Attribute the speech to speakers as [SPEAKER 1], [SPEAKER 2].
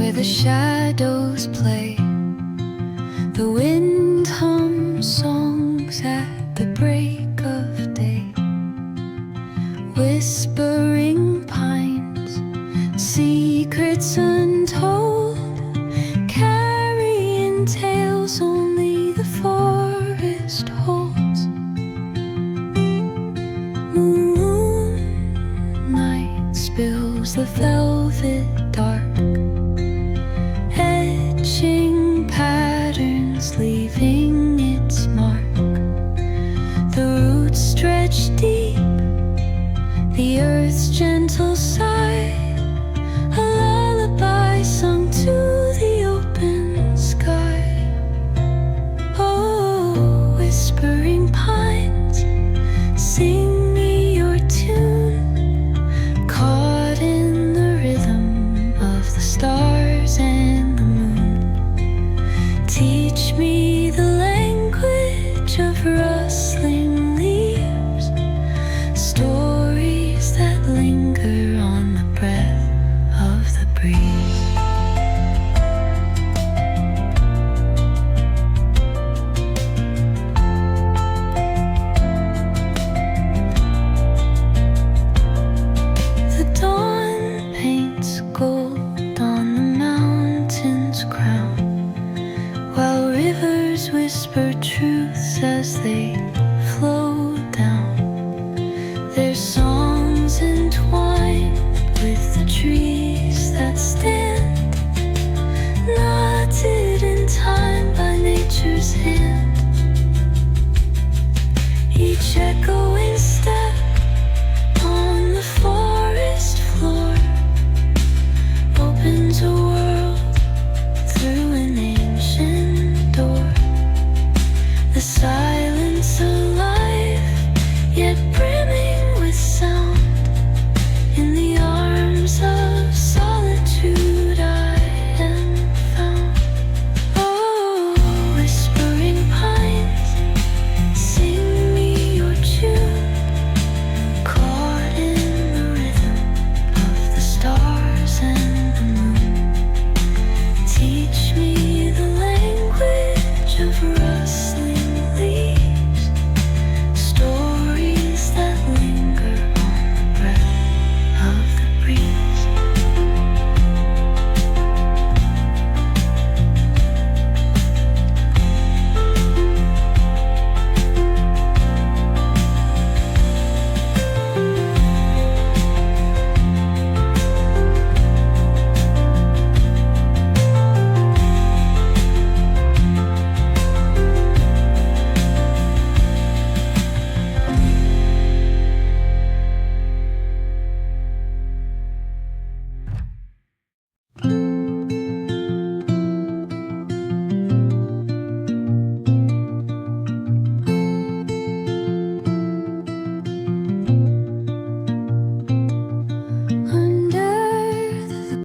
[SPEAKER 1] where the shadows play. The wind hums songs at the break of day. Whispering pines, secrets untold, carrying tales only the forest holds. Moonlight spills the velvet dark, etching patterns, leaving its mark. The roots stretch deep, the earth's gentle sigh, a lullaby sung to the open sky. Oh, whispering pines, sing me your tune, caught in the rhythm of the stars and the moon. Teach me the language of rustling leaves, stories that linger on the breath of the breeze. The dawn paints gold on the mountain's crown, while rivers whisper truths as they